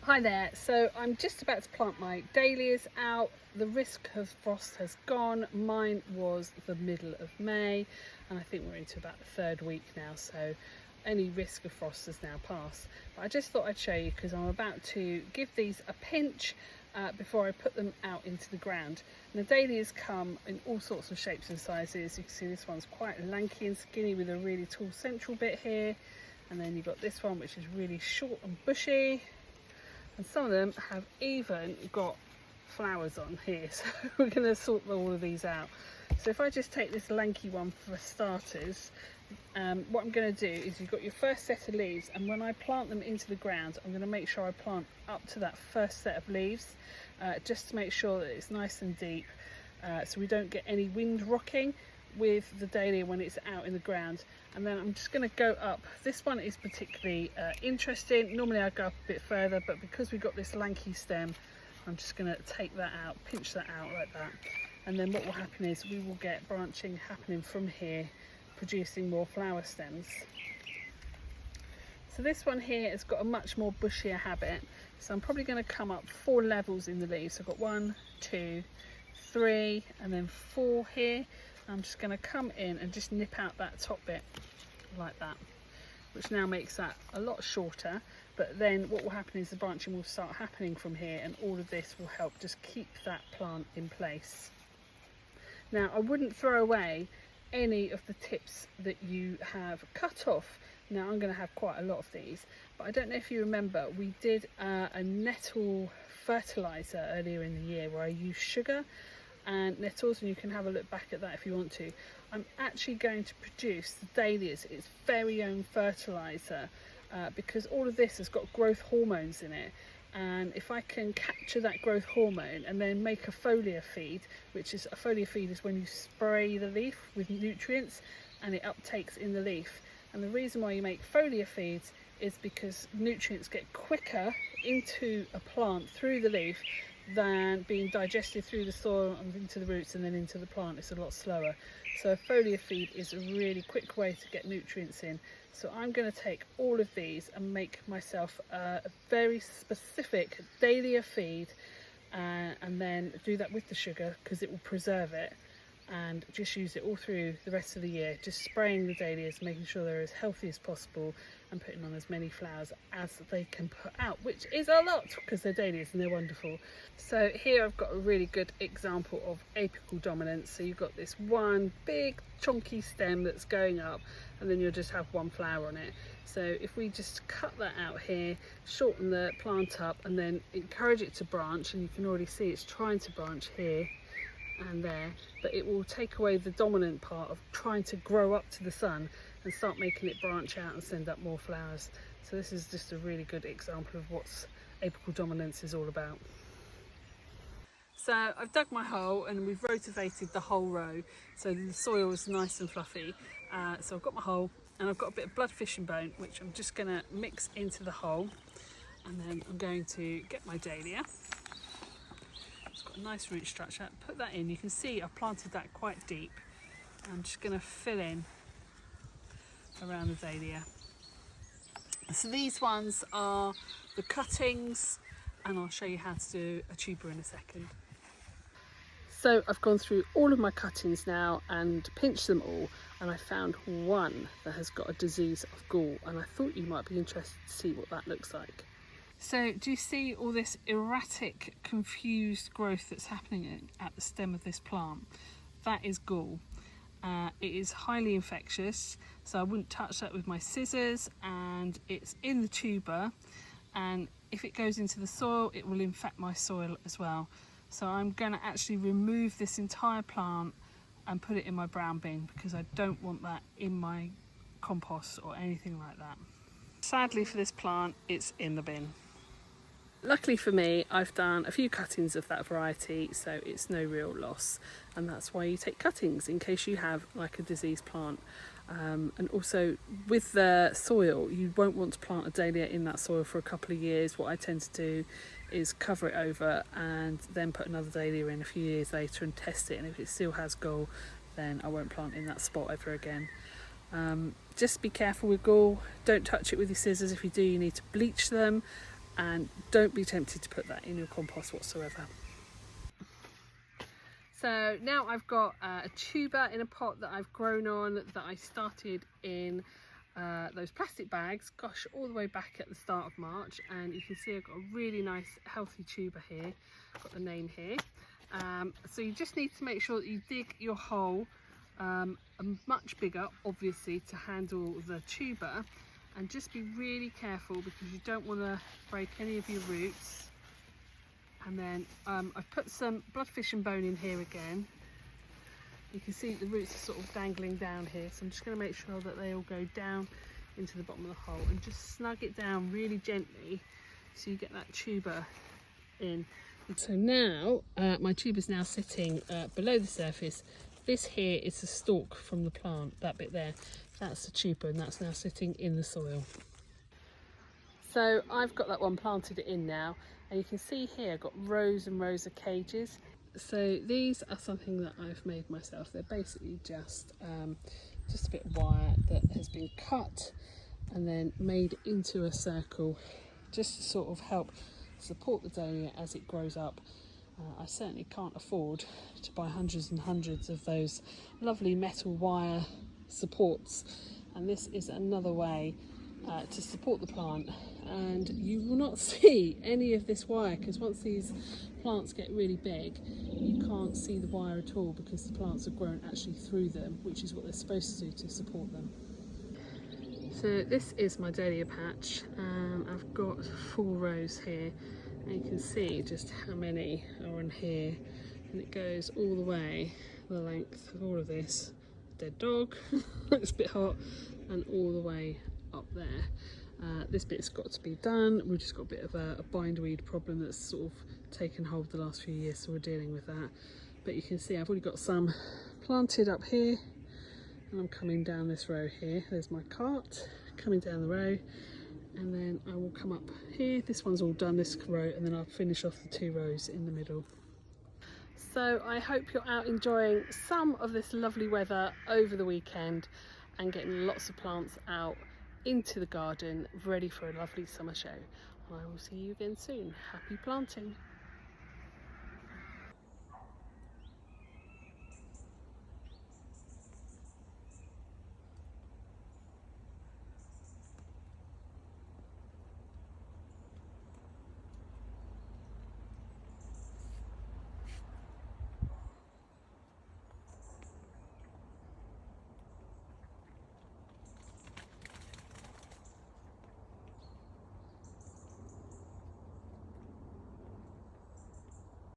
Hi there, so I'm just about to plant my dahlias out. The risk of frost has gone. Mine was the middle of May and I think we're into about the third week now, so any risk of frost has now passed. But I just thought I'd show you because I'm about to give these a pinch before I put them out into the ground. And the dahlias come in all sorts of shapes and sizes. You can see this one's quite lanky and skinny with a really tall central bit here, and then you've got this one which is really short and bushy. And some of them have even got flowers on here, so we're going to sort all of these out. So if I just take this lanky one for starters, what I'm going to do is you've got your first set of leaves, and when I plant them into the ground, I'm going to make sure I plant up to that first set of leaves, just to make sure that it's nice and deep, so we don't get any wind rocking with the dahlia when it's out in the ground. And then I'm just going to go up. This one is particularly interesting. Normally I go up a bit further, but because we've got this lanky stem, I'm just going to take that out, pinch that out like that, and then what will happen is we will get branching happening from here, producing more flower stems. So this one here has got a much more bushier habit, so I'm probably going to come up 4 levels in the leaves. So I've got 1, 2, 3 and then 4 here. I'm just going to come in and just nip out that top bit like that, which now makes that a lot shorter. But then what will happen is the branching will start happening from here, and all of this will help just keep that plant in place. Now I wouldn't throw away any of the tips that you have cut off. Now I'm going to have quite a lot of these, but I don't know if you remember, we did a nettle fertiliser earlier in the year where I used sugar and nettles, and you can have a look back at that if you want to. I'm actually going to produce the dahlias its very own fertiliser, because all of this has got growth hormones in it, and if I can capture that growth hormone and then make a foliar feed, which is a foliar feed is when you spray the leaf with nutrients and it uptakes in the leaf. And the reason why you make foliar feeds is because nutrients get quicker into a plant through the leaf than being digested through the soil and into the roots and then into the plant. It's a lot slower. So a foliar feed is a really quick way to get nutrients in. So I'm going to take all of these and make myself a very specific dahlia feed, and then do that with the sugar because it will preserve it, and just use it all through the rest of the year, just spraying the dahlias, making sure they're as healthy as possible and putting on as many flowers as they can put out, which is a lot because they're dahlias and they're wonderful. So here I've got a really good example of apical dominance. So you've got this one big chunky stem that's going up, and then you'll just have one flower on it. So if we just cut that out here, shorten the plant up and then encourage it to branch, and you can already see it's trying to branch here and there, but it will take away the dominant part of trying to grow up to the sun and start making it branch out and send up more flowers. So this is just a really good example of what apical dominance is all about. So I've dug my hole and we've rotivated the whole row so the soil is nice and fluffy. So I've got my hole and I've got a bit of blood fishing bone which I'm just going to mix into the hole, and then I'm going to get my dahlia. It's got a nice root structure. Put that in. You can see I've planted that quite deep. I'm just going to fill in around the dahlia. So these ones are the cuttings, and I'll show you how to do a tuber in a second. So I've gone through all of my cuttings now and pinched them all, and I found one that has got a disease of gall, and I thought you might be interested to see what that looks like. So do you see all this erratic, confused growth that's happening at the stem of this plant? That is gall. It is highly infectious, so I wouldn't touch that with my scissors, and it's in the tuber, and if it goes into the soil it will infect my soil as well. So I'm going to actually remove this entire plant and put it in my brown bin because I don't want that in my compost or anything like that. Sadly for this plant, it's in the bin. Luckily for me, I've done a few cuttings of that variety, so it's no real loss, and that's why you take cuttings in case you have like a diseased plant. And also with the soil, you won't want to plant a dahlia in that soil for a couple of years. What I tend to do is cover it over and then put another dahlia in a few years later and test it, and if it still has gall, then I won't plant in that spot ever again. Just be careful with gall, don't touch it with your scissors. If you do, you need to bleach them. and don't be tempted to put that in your compost whatsoever. So now I've got a tuber in a pot that I've grown on, that I started in those plastic bags, gosh, all the way back at the start of March, and you can see I've got a really nice healthy tuber here. I've got the name here. So you just need to make sure that you dig your hole much bigger, obviously, to handle the tuber, and just be really careful because you don't want to break any of your roots. And then I've put some bloodfish and bone in here again. You can see the roots are sort of dangling down here, so I'm just going to make sure that they all go down into the bottom of the hole, and just snug it down really gently so you get that tuber in. So now my tuber is now sitting below the surface. This here is the stalk from the plant, that bit there, that's the tuber, and that's now sitting in the soil. So I've got that one planted in now, and you can see here I've got rows and rows of cages. So these are something that I've made myself. They're basically just a bit of wire that has been cut and then made into a circle, just to sort of help support the dahlia as it grows up. I certainly can't afford to buy hundreds and hundreds of those lovely metal wire supports, and this is another way to support the plant. And you will not see any of this wire, because once these plants get really big you can't see the wire at all, because the plants have grown actually through them, which is what they're supposed to do to support them. So this is my dahlia patch. I've got 4 rows here, and you can see just how many are on here, and it goes all the way the length of all of this. Dead dog, it's a bit hot, and all the way up there. This bit's got to be done. We've just got a bit of a bindweed problem that's sort of taken hold the last few years, so we're dealing with that. But you can see I've already got some planted up here, and I'm coming down this row here. There's my cart coming down the row, and then I will come up here. This one's all done, this row, and then I'll finish off the 2 rows in the middle. So I hope you're out enjoying some of this lovely weather over the weekend and getting lots of plants out into the garden ready for a lovely summer show. I will see you again soon. Happy planting.